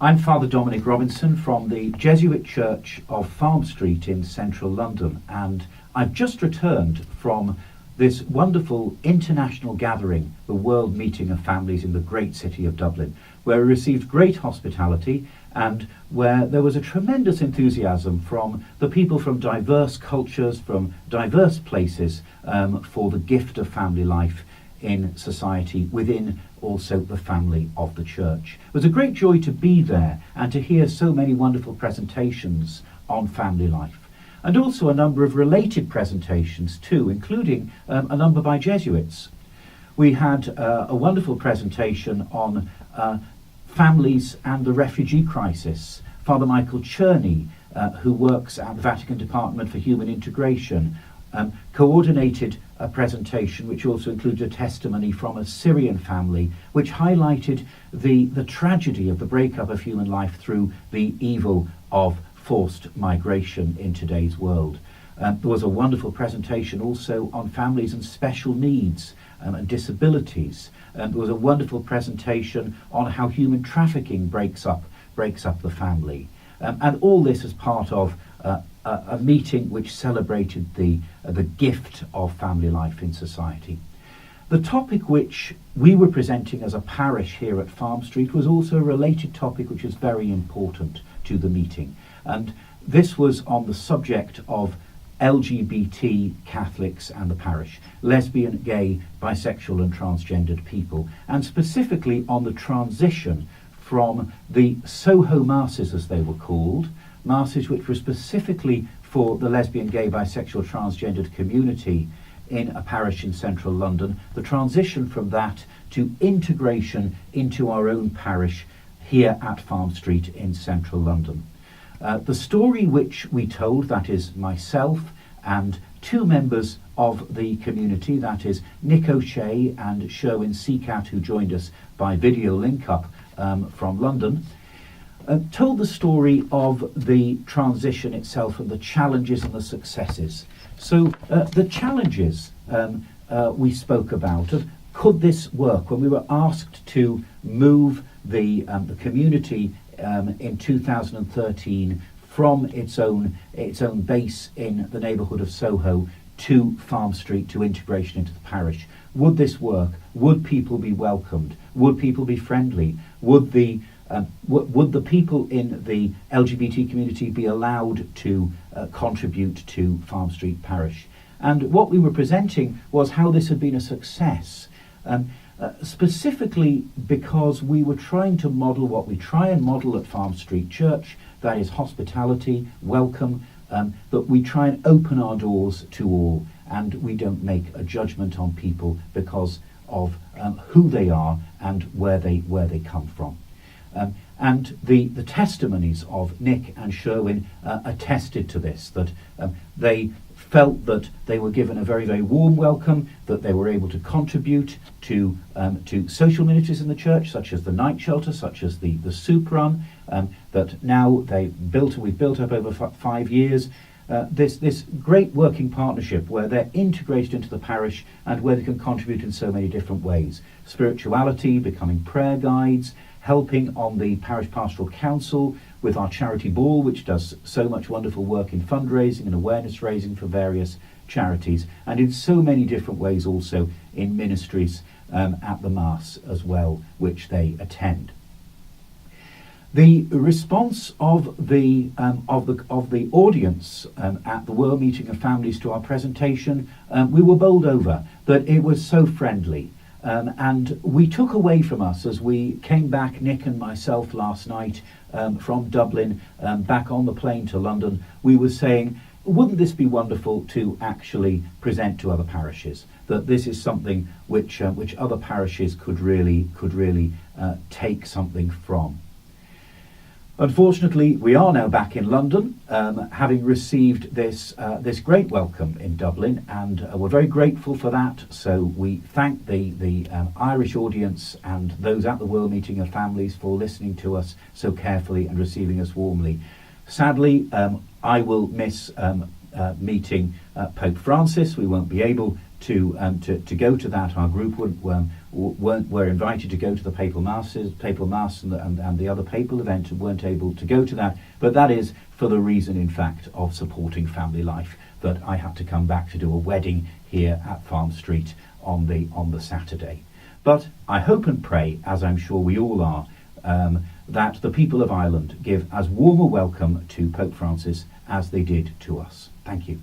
I'm Father Dominic Robinson from the Jesuit Church of Farm Street in central London, and I've just returned from this wonderful international gathering, the World Meeting of Families in the great city of Dublin, where we received great hospitality and where there was a tremendous enthusiasm from the people from diverse cultures, from diverse places, for the gift of family life in society, within also the family of the church. It was a great joy to be there and to hear so many wonderful presentations on family life, and also a number of related presentations too, including a number by Jesuits. We had a wonderful presentation on families and the refugee crisis. Father Michael Cherney, who works at the Vatican Department for Human Integration, coordinated a presentation which also included a testimony from a Syrian family, which highlighted the tragedy of the breakup of human life through the evil of forced migration in today's world. There was a wonderful presentation also on families and special needs and disabilities. There was a wonderful presentation on how human trafficking breaks up the family. And all this as part of a meeting which celebrated the gift of family life in society. The topic which we were presenting as a parish here at Farm Street was also a related topic which is very important to the meeting. And this was on the subject of LGBT Catholics and the parish, lesbian, gay, bisexual and transgendered people, and specifically on the transition from the Soho masses, as they were called, masses which were specifically for the lesbian, gay, bisexual, transgendered community in a parish in central London, the transition from that to integration into our own parish here at Farm Street in central London. The story which we told, that is myself and two members of the community, that is Nick O'Shea and Sherwyn Sicat, who joined us by video link-up from London, told the story of the transition itself and the challenges and the successes. So the challenges we spoke about of could this work when we were asked to move the community in 2013 from its own base in the neighbourhood of Soho to Farm Street, to integration into the parish. Would this work? Would people be welcomed? Would people be friendly? Would the people in the LGBT community be allowed to contribute to Farm Street Parish? And what we were presenting was how this had been a success, specifically because we were trying to model what we try and model at Farm Street Church, that is hospitality, welcome, that we try and open our doors to all, and we don't make a judgment on people because of who they are and where they come from. And the testimonies of Nick and Sherwyn attested to this, that they felt that they were given a very, very warm welcome, that they were able to contribute to social ministries in the church, such as the night shelter, such as the soup run, that now we've built up over 5 years, this great working partnership where they're integrated into the parish and where they can contribute in so many different ways. Spirituality, becoming prayer guides, helping on the Parish Pastoral Council with our charity ball, which does so much wonderful work in fundraising and awareness raising for various charities, and in so many different ways also in ministries at the Mass as well, which they attend. The response of the audience at the World Meeting of Families to our presentation, we were bowled over, that it was so friendly. And we took away from us, as we came back, Nick and myself last night from Dublin, back on the plane to London, we were saying, wouldn't this be wonderful to actually present to other parishes? That this is something which other parishes could really take something from. Unfortunately, we are now back in London, having received this great welcome in Dublin, and we're very grateful for that. So we thank the Irish audience and those at the World Meeting of Families for listening to us so carefully and receiving us warmly. Sadly, I will miss meeting Pope Francis. We won't be able to go to that. Our group were invited to go to the papal mass and the other papal event, and weren't able to go to that. But that is for the reason, in fact, of supporting family life, that I had to come back to do a wedding here at Farm Street on the Saturday. But I hope and pray, as I'm sure we all are, that the people of Ireland give as warm a welcome to Pope Francis as they did to us. Thank you.